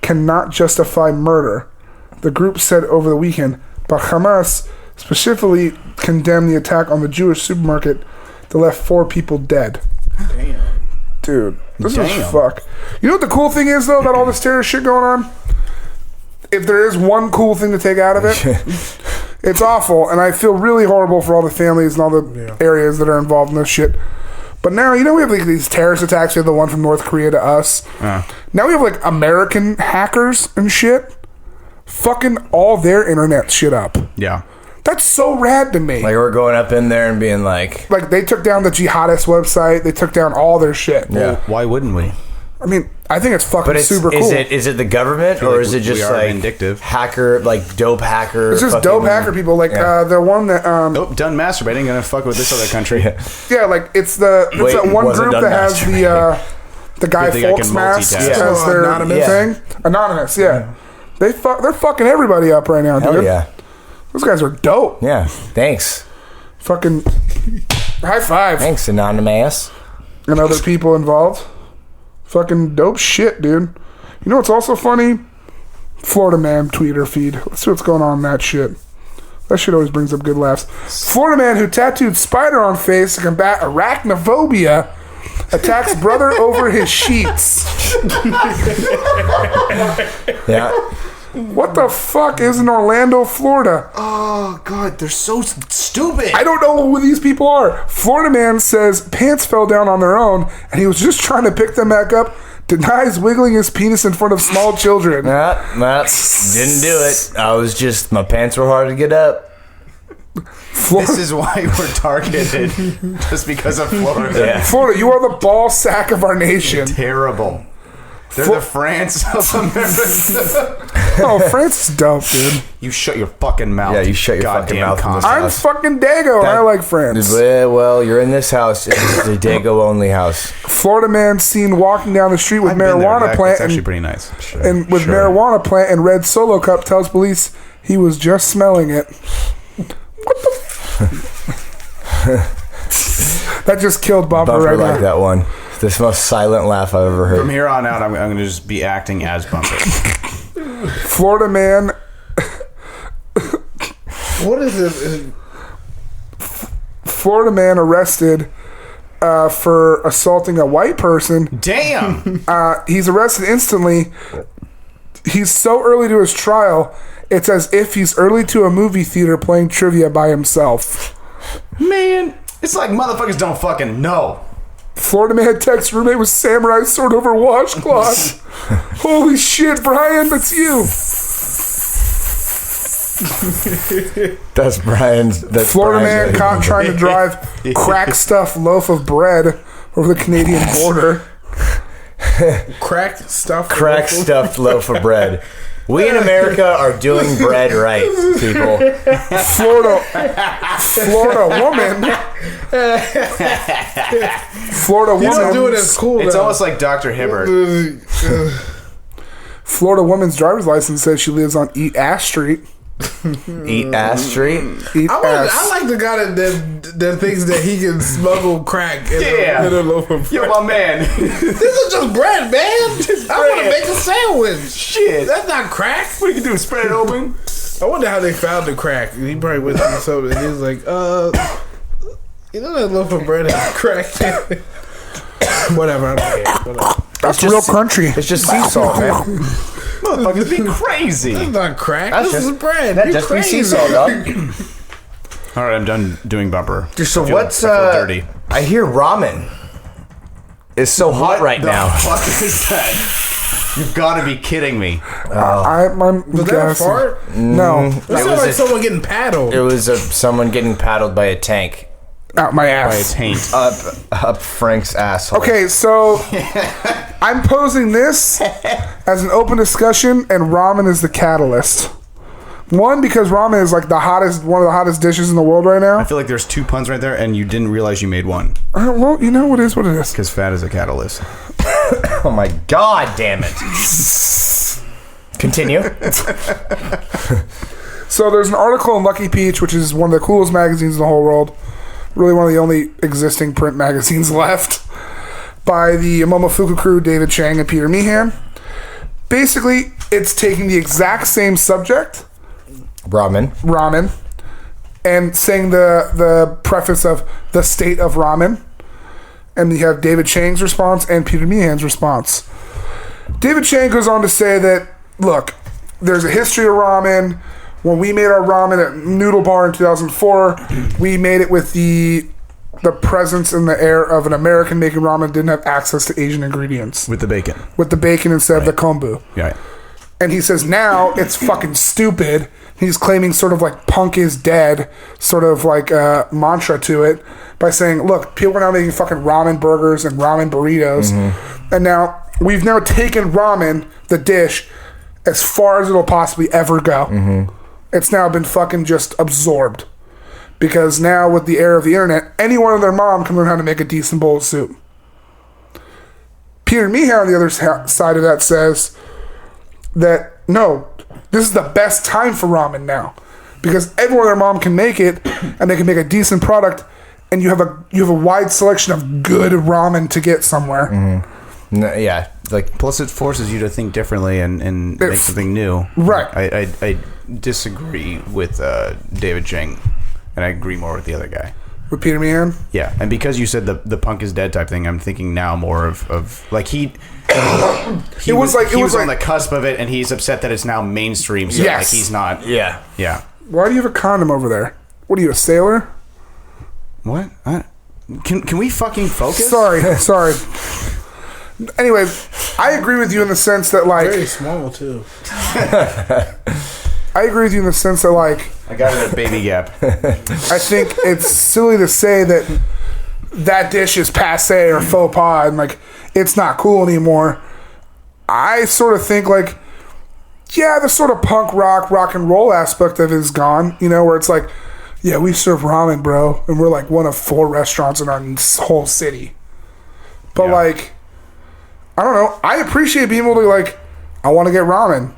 S2: cannot justify murder, the group said over the weekend. But Hamas specifically condemned the attack on the Jewish supermarket that left 4 people dead.
S1: Damn.
S2: Dude, this is
S3: Damn.
S2: fuck. You know what the cool thing is, though, about all this terrorist shit going on? If there is one cool thing to take out of it, it's awful, and I feel really horrible for all the families and all the areas that are involved in this shit. But now, you know, we have like these terrorist attacks. We have the one from North Korea to us. Now we have like American hackers and shit fucking all their internet shit up.
S3: Yeah.
S2: That's so rad to me.
S4: like we're going up in there and being like,
S2: Like, they took down the jihadist website. They took down all their shit.
S4: yeah.
S3: Why wouldn't we?
S2: I mean, I think it's fucking
S4: But it's,
S2: super cool.
S4: is it the government or
S3: like
S4: is it
S3: we
S4: just
S3: are
S4: like
S3: vindictive.
S4: hacker, like dope hacker?
S2: It's just
S4: fucking-
S2: dope hacker people. Like,
S4: Yeah.
S2: the one that,
S3: Oh, done masturbating. Gonna fuck with this other country.
S2: yeah, like, it's
S4: Wait,
S2: that one
S4: wasn't
S2: group
S4: done
S2: that has the Guy
S3: Good thing I
S2: Fawkes
S3: can
S2: mask
S3: multitask.
S2: as
S1: Oh,
S2: their
S1: Anonymous?
S2: thing. Anonymous, yeah. They're fucking everybody up right now,
S4: Hell
S2: dude.
S4: yeah,
S2: Those guys are dope.
S4: yeah. Thanks,
S2: Fucking high five.
S4: thanks, Anonymous.
S2: And other people involved. Fucking dope shit, dude. You know what's also funny? Florida Man Twitter feed. Let's see what's going on in that shit. That shit always brings up good laughs. Florida man who tattooed spider on face to combat arachnophobia attacks brother over his sheets.
S4: Yeah,
S2: What the fuck is in Orlando, Florida?
S3: Oh God, they're so stupid.
S2: I don't know who these people are. Florida man says pants fell down on their own and he was just trying to pick them back up. Denies wiggling his penis in front of small children.
S4: nah, didn't do it. I was just my pants were hard to get up.
S3: This is why we're targeted, just because of Florida.
S4: Yeah.
S2: Florida, you are the ball sack of our nation.
S3: Terrible. They're the France of America.
S2: Oh, France is dope, dude.
S3: You shut your fucking mouth.
S4: Yeah, you shut your fucking mouth in this house.
S2: I'm fucking Dago. I like France.
S4: Well, you're in this house. It's the Dago only house.
S2: Florida man seen walking down the street with marijuana plant.
S3: It's actually pretty nice.
S2: And with marijuana plant and red Solo cup, tells police he was just smelling it. What the? That just killed Bumper
S4: Bumper
S2: right
S4: like
S2: now.
S4: that one. This most silent laugh I've ever heard.
S3: From here on out, I'm going to just be acting as Bumper.
S2: Florida man.
S1: What is it?
S2: Florida man arrested for assaulting a white person.
S3: Damn.
S2: He's arrested instantly. He's so early to his trial, it's as if he's early to a movie theater playing trivia by himself.
S3: Man, it's like motherfuckers don't fucking know.
S2: Florida man texts roommate with samurai sword over washcloth. Holy shit, Brian, that's you.
S4: That's Brian's. That's
S2: Florida
S4: Brian's
S2: man caught trying to drive crack stuffed loaf of bread over the Canadian border.
S1: Crack stuff.
S4: Crack stuffed loaf of bread. We in America are doing bread right, people.
S2: Florida woman.
S1: You don't do it as cool.
S3: It's
S1: though.
S3: almost like Dr. Hibbert.
S2: Florida woman's driver's license says she lives on Eat Ass Street.
S4: Eat ass street.
S2: Eat ass.
S1: I like the guy that thinks that he can smuggle crack in a loaf of bread.
S3: Yo, my man.
S1: This is just bread, man. I want to make a sandwich.
S3: Shit.
S1: That's not crack.
S3: What you can do, spread it open?
S1: I wonder how they found the crack. He probably went through something and he was like, you know that loaf of bread has crack in it? Whatever, I don't care. Whatever.
S2: That's real country.
S4: It's just sea salt, man.
S3: Motherfuckers be crazy.
S1: That's not crack.
S4: That's
S1: This is
S4: just-
S1: bread.
S4: That
S1: You're
S4: just be
S1: crazy.
S4: sea salt, dog.
S3: All right, I'm done doing Bumper.
S4: So
S3: I feel dirty.
S4: I hear ramen is so hot right now.
S3: What the fuck is that? You've got to be kidding me.
S2: I'm
S1: Was that a
S2: guessing.
S1: fart?
S2: No.
S1: That
S4: was
S1: sounds like
S4: a-
S1: someone getting paddled.
S4: It was someone getting paddled by a tank
S2: Out my
S3: By a
S2: ass.
S3: taint.
S4: up Frank's asshole.
S2: Okay, so I'm posing this as an open discussion, and ramen is the catalyst. One, because ramen is like one of the hottest dishes in the world right
S3: I
S2: now.
S3: feel like there's 2 puns right there, and you didn't realize you made one.
S2: Well, you know what is what it is.
S3: Because fat is a catalyst.
S4: Oh my god, damn it! Continue.
S2: So there's an article in Lucky Peach, which is one of the coolest magazines in the whole world. Really one of the only existing print magazines left. By the Momofuku crew, David Chang and Peter Meehan. Basically, it's taking the exact same subject, ramen, and saying the preface of the state of ramen. And you have David Chang's response and Peter Meehan's response. David Chang goes on to say that, look, there's a history of ramen. When we made our ramen at Noodle Bar in 2004, we made it with the presence and the air of an American making ramen, didn't have access to Asian ingredients.
S3: With the bacon.
S2: With the bacon instead of the kombu.
S3: Yeah.
S2: And he says now it's fucking stupid. He's claiming sort of like punk is dead, sort of like a mantra to it, by saying, look, people are now making fucking ramen burgers and ramen burritos. And now we've now taken ramen, the dish, as far as it'll possibly ever go. It's now been fucking just absorbed. Because now with the era of the internet, anyone and their mom can learn how to make a decent bowl of soup. Peter Meehan on the other side of that says that no, this is the best time for ramen now, because everyone and their mom can make it, and they can make a decent product, and you have a wide selection of good ramen to get somewhere.
S4: No, yeah, like
S3: Plus, it forces you to think differently and make something new.
S2: Right.
S3: I disagree with David Chang, and I agree more with the other guy.
S2: With Peter Meehan,
S3: Yeah, and because you said the punk is dead type thing, I'm thinking now more of like he was on the cusp of it, and he's upset that it's now mainstream. So
S2: Yes.
S3: like he's not.
S4: yeah.
S3: Yeah.
S2: why do you have a condom over there? What are you, a sailor?
S3: What? Can we fucking focus?
S2: Sorry. Anyway, I agree with you in the sense that like
S1: Very small, too.
S2: I agree with you in the sense that like
S3: I got it at Baby Gap.
S2: I think it's silly to say that dish is passe or faux pas and like it's not cool anymore. I sort of think like, yeah, the sort of punk rock and roll aspect of it is gone, you know, where it's like, yeah, we serve ramen, bro, and we're like one of 4 restaurants in our whole city. But like, I don't know. I appreciate being able to like, I want to get ramen.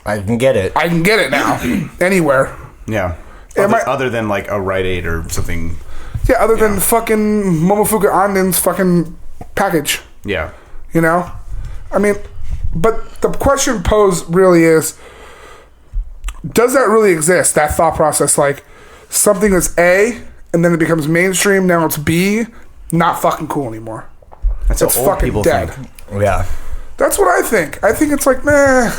S4: I can get it.
S2: I can get it now, anywhere.
S3: Yeah. Other than like a Rite Aid or something.
S2: Yeah, other than fucking Momofuku Anden's fucking package.
S3: Yeah.
S2: You know? I mean, but the question posed really is, does that really exist, that thought process? Like, something is A, and then it becomes mainstream, now it's B, not fucking cool anymore.
S3: That's
S2: it's
S3: what old
S2: fucking
S3: people
S2: dead.
S3: think.
S4: Yeah.
S2: That's what I think. I think it's like, meh,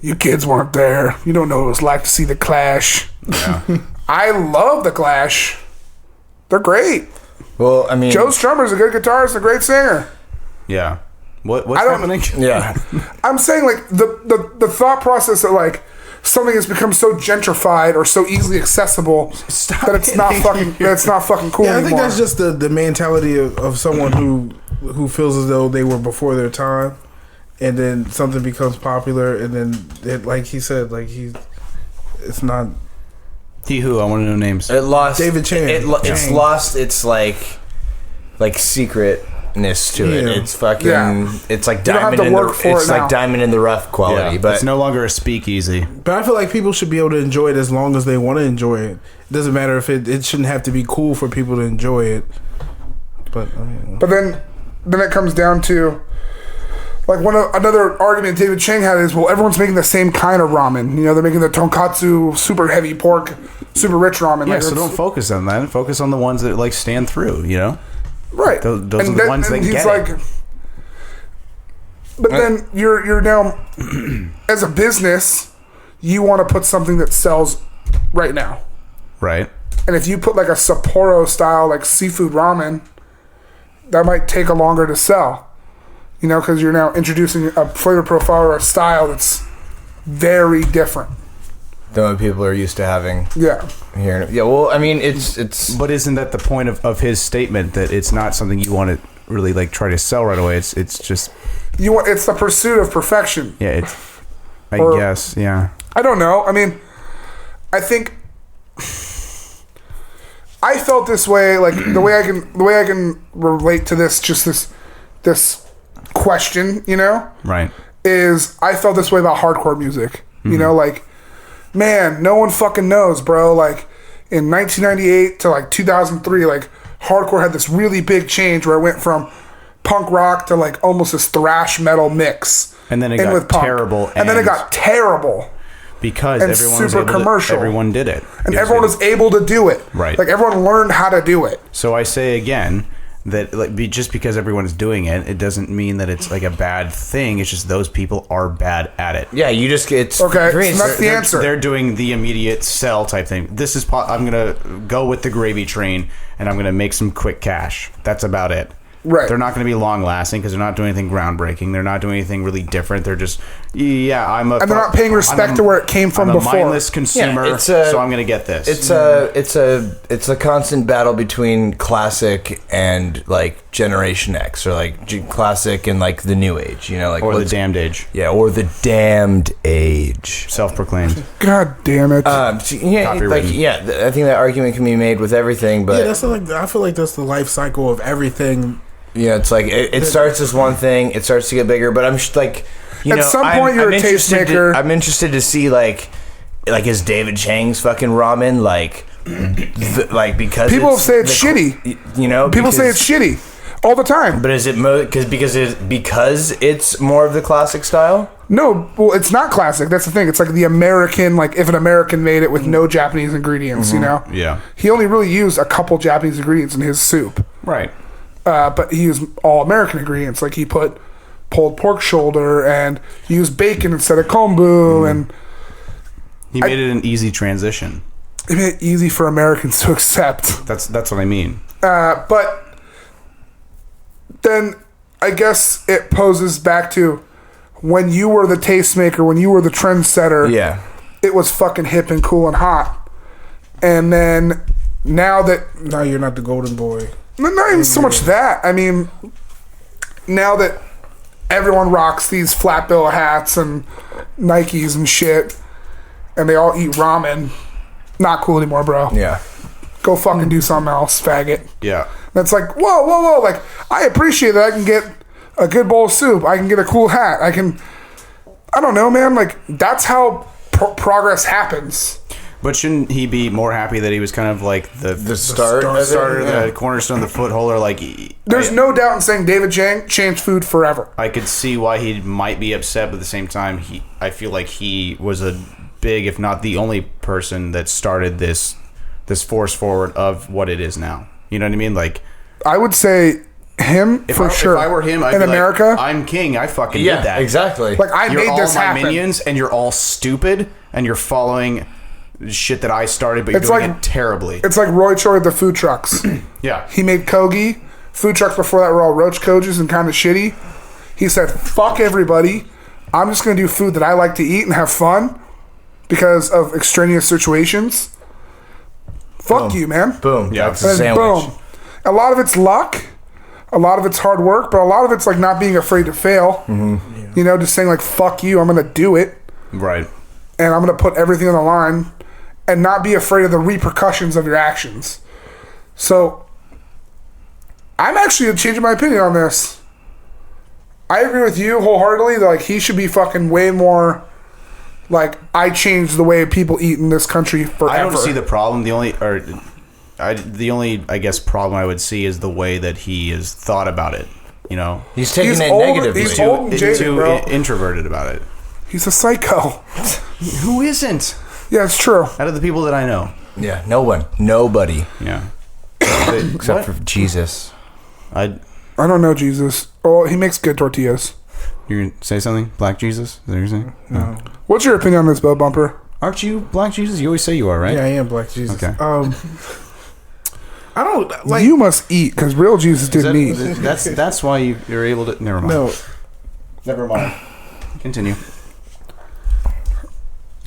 S2: you kids weren't there. You don't know what it was like to see The Clash.
S3: Yeah.
S2: I love The Clash. They're great.
S4: Well, I mean,
S2: Joe Strummer's a good guitarist, a great singer.
S3: Yeah. What's happening?
S4: Yeah.
S2: I'm saying like the thought process that like something has become so gentrified or so easily accessible that it's not fucking cool
S1: Yeah, I
S2: anymore.
S1: think that's just the mentality of someone who feels as though they were before their time, and then something becomes popular, and then it, like he said, like it's not.
S3: He who? I want to know names.
S4: It lost
S1: David Chang.
S4: It's lost its like secretness to it.
S1: Yeah.
S4: It's fucking.
S2: Yeah.
S4: It's like
S2: don't have
S4: diamond
S2: to
S4: in the.
S2: work for
S4: It's
S2: it
S4: like
S2: now.
S4: diamond in the rough quality, but
S3: it's no longer a speakeasy.
S1: But I feel like people should be able to enjoy it as long as they want to enjoy it. It doesn't matter if it shouldn't have to be cool for people to enjoy it. But I mean,
S2: But then it comes down to like another argument David Chang had is, well, everyone's making the same kind of ramen. You know, they're making the tonkatsu super heavy pork, super rich ramen.
S3: Yeah,
S2: like,
S3: so
S2: it's-
S3: don't focus on that. Focus on the ones that like stand through. You know.
S2: right.
S3: Those are the ones that
S2: he's
S3: get
S2: like,
S3: it.
S2: But then you're now as a business, you want to put something that sells right now.
S3: Right.
S2: And if you put like a Sapporo style like seafood ramen, that might take a longer to sell. You know, because you're now introducing a flavor profile or a style that's very different.
S4: than what people are used to having
S2: Yeah.
S4: here. Yeah, well, I mean, it's.
S3: But isn't that the point of his statement, that it's not something you want to really like try to sell right away? It's just
S2: It's the pursuit of perfection.
S3: yeah. It's I
S2: Or-
S3: guess yeah.
S2: I don't know. I mean, I think I felt this way. Like the way I can relate to this, just this question, you know,
S3: Right.
S2: is I felt this way about hardcore music. You know, like, man, no one fucking knows, bro. Like in 1998 to like 2003, like hardcore had this really big change where it went from punk rock to like almost this thrash metal mix.
S3: And then it
S2: in
S3: got
S2: with punk.
S3: terrible,
S2: And then it
S3: and-
S2: got terrible.
S3: Because
S2: And
S3: everyone was
S2: super
S3: able
S2: commercial.
S3: everyone did it.
S2: And
S3: You know,
S2: everyone
S3: so-
S2: was able to do it.
S3: Right.
S2: Like everyone learned how to do it.
S3: So I say again that just because everyone's doing it, it doesn't mean that it's like a bad thing. It's just those people are bad at it.
S4: Yeah, you just it's
S2: Okay,
S4: for me,
S2: so that's the
S3: They're-
S2: answer.
S3: They're doing the immediate sell type thing. This is I'm gonna go with the gravy train, and I'm gonna make some quick cash. That's about it.
S2: Right.
S3: They're not going to be long lasting because they're not doing anything groundbreaking. They're not doing anything really different. They're just and
S2: they're not paying respect to where it came from
S3: I'm
S2: before.
S3: a mindless consumer,
S4: Yeah, it's a-
S3: so I'm going to get this.
S4: it's a constant battle between classic and like Generation X, or like classic and like the new age. You know, like
S3: or the
S4: what's-
S3: damned age,
S4: Yeah, or the damned age.
S3: self-proclaimed.
S2: God damn it.
S4: So, yeah, like,
S3: Copywritten.
S4: I think that argument can be made with everything, but
S1: yeah, that's like I feel like that's the life cycle of everything.
S4: you know, it's like it starts as one thing, it starts to get bigger. But I'm just like,
S2: At some point, you're a
S4: interested
S2: tastemaker.
S4: I'm interested to see like is David Chang's fucking ramen like because
S2: People say it's shitty.
S4: You know,
S2: People say it's shitty all the time.
S4: But is it because it's more of the classic style?
S2: No, well, it's not classic. That's the thing. It's like the American, like if an American made it with no Japanese ingredients, you know?
S3: Yeah.
S2: He only really used a couple Japanese ingredients in his soup.
S3: Right.
S2: But he used all American ingredients. Like he put pulled pork shoulder and he used bacon instead of kombu, and
S3: He made it an easy transition.
S2: it made it easy for Americans to accept.
S3: That's what I mean.
S2: But then I guess it poses back to when you were the tastemaker, when you were the trendsetter,
S4: Yeah.
S2: it was fucking hip and cool and hot. And then now
S1: Now you're not the golden boy.
S2: not even so much that. I mean, now that everyone rocks these flat bill hats and Nikes and shit, and they all eat ramen. Not cool anymore, bro.
S4: Yeah.
S2: Go fucking do something else, faggot.
S3: Yeah.
S2: That's like, whoa. Like, I appreciate that I can get a good bowl of soup. I can get a cool hat. I don't know, man. Like, that's how progress happens.
S3: But shouldn't he be more happy that he was kind of like the
S4: starter,
S3: the cornerstone, the footholder? Like,
S2: there's no doubt in saying David Chang changed food forever.
S3: I could see why he might be upset, but at the same time, I feel like he was a big, if not the only person that started this force forward of what it is now. You know what I mean? Like,
S2: I would say him for sure.
S3: If I were him, I'd
S2: in
S3: be
S2: America,
S3: like, I'm king. I fucking did that.
S4: Exactly.
S2: Like, I
S3: you're
S2: made this
S3: all my
S2: happen.
S3: minions, and you're all stupid, and you're following shit that I started, but you're doing it terribly.
S2: It's like Roy Choi with the food trucks.
S3: Yeah.
S2: He made Kogi. Food trucks before that were all roach coaches and kind of shitty. He said, fuck everybody. I'm just going to do food that I like to eat and have fun because of extraneous situations. Fuck you, man.
S4: Boom.
S3: Yeah.
S4: That's a sandwich.
S2: Boom. A lot of it's luck. A lot of it's hard work, but a lot of it's like not being afraid to fail. Mm-hmm. Yeah. You know, just saying like, fuck you, I'm going to do it.
S3: Right.
S2: And I'm going to put everything on the line and not be afraid of the repercussions of your actions. So, I'm actually changing my opinion on this. I agree with you wholeheartedly that like he should be fucking way more like, I changed the way people eat in this country forever.
S3: I don't see the problem. The only I guess problem I would see is the way that he has thought about it. You know,
S4: he's taking it negatively.
S2: He's old and jaded,
S3: too
S2: bro.
S3: Introverted about it.
S2: He's a psycho.
S3: Who isn't?
S2: Yeah, it's true.
S3: Out of the people that I know.
S4: Yeah, no one. Nobody.
S3: Yeah.
S4: Except for Jesus.
S2: I don't know Jesus. Oh, he makes good tortillas.
S3: You're going to say something? Black Jesus? Is that what you're saying?
S1: No.
S2: What's your opinion on this, Bo Bumper?
S3: Aren't you Black Jesus? You always say you are, right?
S1: Yeah, I am Black Jesus.
S3: Okay.
S1: I don't like.
S2: You must eat because real Jesus didn't eat.
S3: That's why you're able to. Never mind.
S1: No.
S3: Never mind. Continue.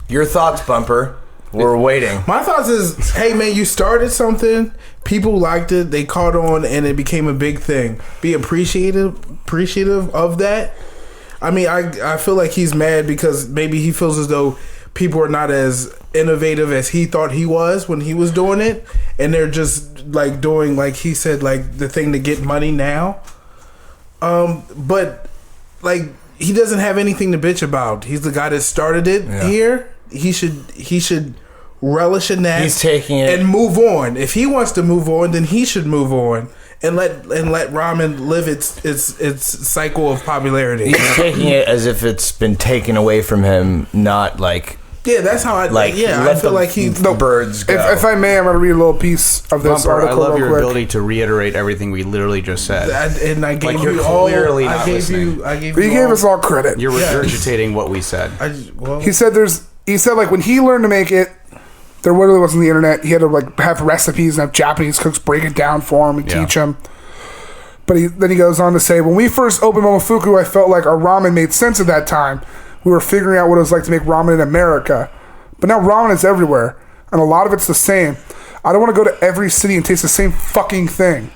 S4: Your thoughts, Bumper. We're waiting.
S1: My thoughts is, hey man, you started something, people liked it, they caught on, and it became a big thing. Be appreciative of that. I mean, I feel like he's mad because maybe he feels as though people are not as innovative as he thought he was when he was doing it, and they're just like doing, like he said, like the thing to get money now. But like he doesn't have anything to bitch about. He's the guy that started it here. He should relish in that.
S4: He's taking it
S1: and move on. If he wants to move on, then he should move on and let ramen live its cycle of popularity.
S4: He's taking it as if it's been taken away from him, not like.
S1: Yeah, that's how I
S4: like.
S1: Yeah, I feel like he's
S4: the birds go.
S2: If I may, I'm going to read a little piece of this
S3: Bumper,
S2: article.
S3: I love your
S2: quick.
S3: ability to reiterate everything we literally just said.
S1: And I gave
S3: Like, you're
S1: you all.
S3: clearly
S1: I
S3: not
S1: gave
S3: listening.
S1: you. I gave
S2: He
S1: you.
S2: gave
S1: all,
S2: us all credit.
S3: You're regurgitating what we said.
S2: He said like when he learned to make it, there literally wasn't the internet. He had to like have recipes and have Japanese cooks break it down for him and teach him. But then he goes on to say, when we first opened Momofuku, I felt like our ramen made sense at that time. We were figuring out what it was like to make ramen in America. But now ramen is everywhere, and a lot of it's the same. I don't want to go to every city and taste the same fucking thing.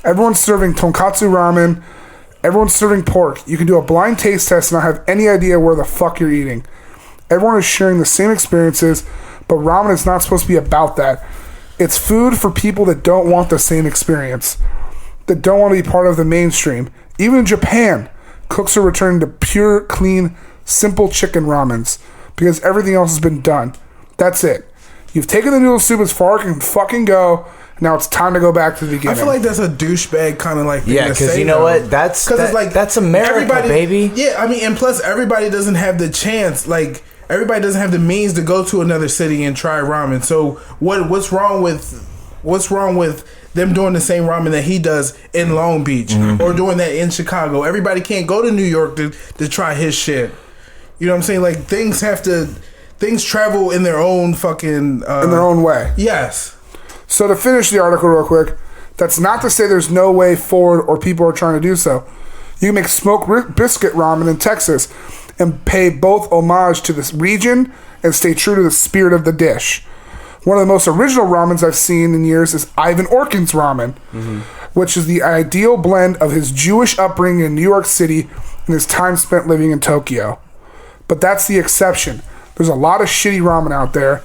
S2: Everyone's serving tonkatsu ramen. Everyone's serving pork. You can do a blind taste test and not have any idea where the fuck you're eating. Everyone is sharing the same experiences, but ramen is not supposed to be about that. It's food for people that don't want the same experience, that don't want to be part of the mainstream. Even in Japan, cooks are returning to pure, clean, simple chicken ramens because everything else has been done. That's it. You've taken the noodle soup as far as it can fucking go. Now it's time to go back to the beginning.
S1: I feel like that's a douchebag kind of like thing
S4: Yeah,
S1: to
S4: because
S1: say,
S4: you know
S1: though.
S4: what? That's
S1: it's like
S4: that's America, baby.
S1: Yeah, I mean, and plus everybody doesn't have the chance. Like everybody doesn't have the means to go to another city and try ramen. So what's wrong with them doing the same ramen that he does in Long Beach or doing that in Chicago? Everybody can't go to New York to try his shit. You know what I'm saying? Like things travel in their own fucking
S2: in their own way.
S1: Yes.
S2: So to finish the article real quick, that's not to say there's no way forward or people are trying to do so. You can make smoked biscuit ramen in Texas and pay both homage to this region and stay true to the spirit of the dish. One of the most original ramens I've seen in years is Ivan Orkin's ramen, which is the ideal blend of his Jewish upbringing in New York City and his time spent living in Tokyo. But that's the exception. There's a lot of shitty ramen out there,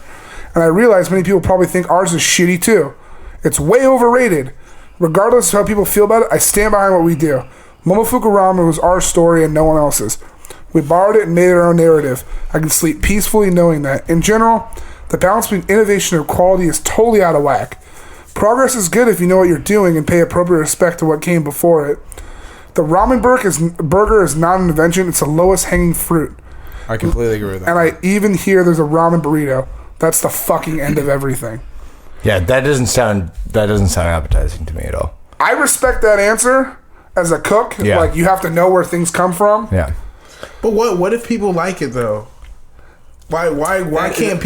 S2: and I realize many people probably think ours is shitty too. It's way overrated. Regardless of how people feel about it, I stand behind what we do. Momofuku Ramen was our story and no one else's. We borrowed it and made it our own narrative. I can sleep peacefully knowing that. In general, the balance between innovation and quality is totally out of whack. Progress is good if you know what you're doing and pay appropriate respect to what came before it. The ramen burger is not an invention, it's the lowest hanging fruit.
S3: I completely agree with that.
S2: And I even hear there's a ramen burrito. That's the fucking end of everything.
S4: Yeah, that doesn't sound appetizing to me at all.
S2: I respect that answer as a cook.
S4: Yeah.
S2: Like, you have to know where things come from.
S4: Yeah.
S1: But what if people like it though? Why can't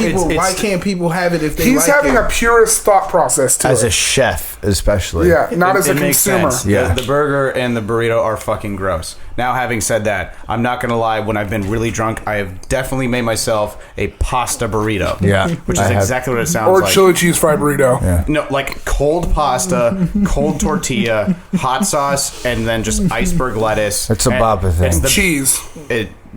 S1: people have it if they
S2: He's
S1: like
S2: having
S1: it?
S2: a purist thought process to
S4: As
S2: it.
S4: a chef, especially.
S2: Yeah, not as a
S3: makes
S2: consumer.
S3: sense.
S4: Yeah.
S3: The burger and the burrito are fucking gross. Now, having said that, I'm not going to lie. When I've been really drunk, I have definitely made myself a pasta burrito.
S4: Yeah.
S3: Which is
S4: I have.
S3: exactly what it sounds
S2: Or
S3: like.
S2: chili cheese fried burrito.
S4: Yeah.
S3: No, like cold pasta, cold tortilla, hot sauce, and then just iceberg lettuce.
S4: It's a
S3: And
S4: Baba thing.
S3: it's the-
S2: Cheese.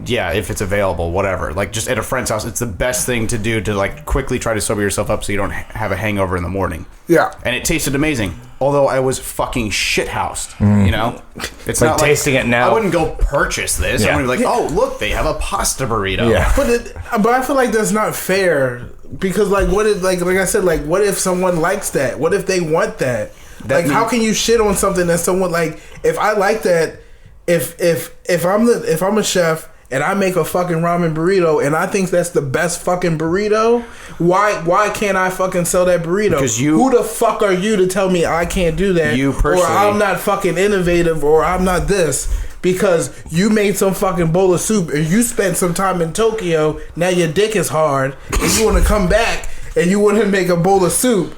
S3: Yeah, if it's available, whatever. Like, just at a friend's house, it's the best thing to do to, like, quickly try to sober yourself up so you don't have a hangover in the morning.
S2: Yeah.
S3: And it tasted amazing. Although I was fucking shithoused, you know? It's
S4: Like
S3: not
S4: tasting it now.
S3: I wouldn't go purchase this.
S4: Yeah.
S3: I would be like, oh, look, they have a pasta burrito.
S4: Yeah.
S1: But I feel like that's not fair because like what if like I said like what if someone likes that? What if they want that? Like how can you shit on something that someone like if I like that if I'm a chef and I make a fucking ramen burrito and I think that's the best fucking burrito, why can't I fucking sell that burrito?
S3: Because
S1: who the fuck are you to tell me I can't do that?
S3: You personally-
S1: or I'm not fucking innovative or I'm not this. Because you made some fucking bowl of soup or you spent some time in Tokyo, now your dick is hard and you want to come back and you want to make a bowl of soup.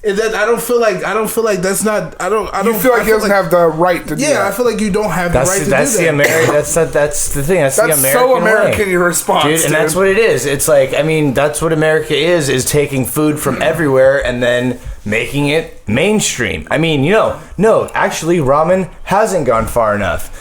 S1: And that I don't feel like that's not I don't
S2: You feel like he doesn't have the right to do that.
S1: Yeah, I feel like you don't have the right to do that.
S4: That's the thing. That's the
S2: That's
S4: American
S2: so American,
S4: way.
S2: your response,
S4: dude. And that's what it is. It's like, I mean, that's what America is taking food from everywhere and then making it mainstream. I mean, no, actually, ramen hasn't gone far enough.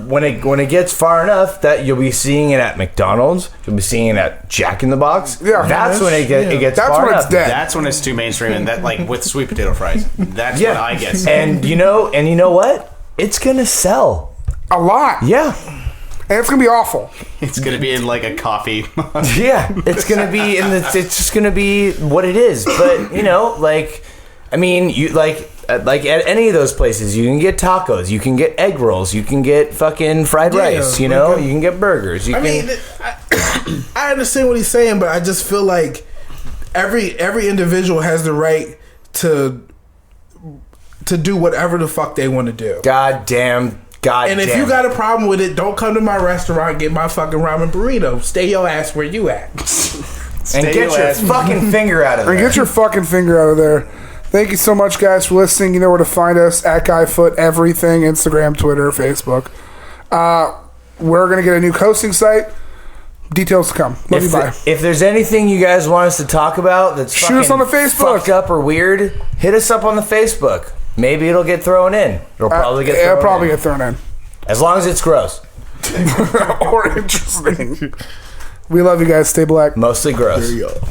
S4: When it gets far enough that you'll be seeing it at McDonald's, you'll be seeing it at Jack in the Box.
S2: Yeah,
S4: that's when it gets
S2: That's
S4: far
S2: when it's
S4: enough.
S2: dead.
S3: That's when it's too mainstream, and that, like, with sweet potato fries. That's when I get sick.
S4: And you know what? It's gonna sell.
S2: A lot.
S4: Yeah.
S2: And it's going to be awful.
S3: It's going to be in, like, a coffee.
S4: Yeah, it's gonna be it's just gonna be what it is. But I mean, you like at any of those places, you can get tacos, you can get egg rolls, you can get fucking fried rice. You can get burgers.
S1: I mean, I understand what he's saying, but I just feel like every individual has the right to do whatever the fuck they want to do.
S4: God damn.
S1: And if you got a problem with it, don't come to my restaurant and get my fucking ramen burrito. Stay your ass where you at.
S4: and get your fucking finger out of there.
S2: And get your fucking finger out of there. Thank you so much, guys, for listening. You know where to find us at Guyfoot, everything, Instagram, Twitter, Facebook. We're going to get a new hosting site. Details to come. Love you, bye.
S4: If there's anything you guys want us to talk about that's
S2: Shoot us
S4: fucking
S2: on the Facebook.
S4: fucked up or weird, hit us up on the Facebook. Maybe it'll get thrown in. It'll probably get thrown in. As long as it's gross.
S2: Or interesting. We love you guys. Stay black.
S4: Mostly gross.
S1: There you go.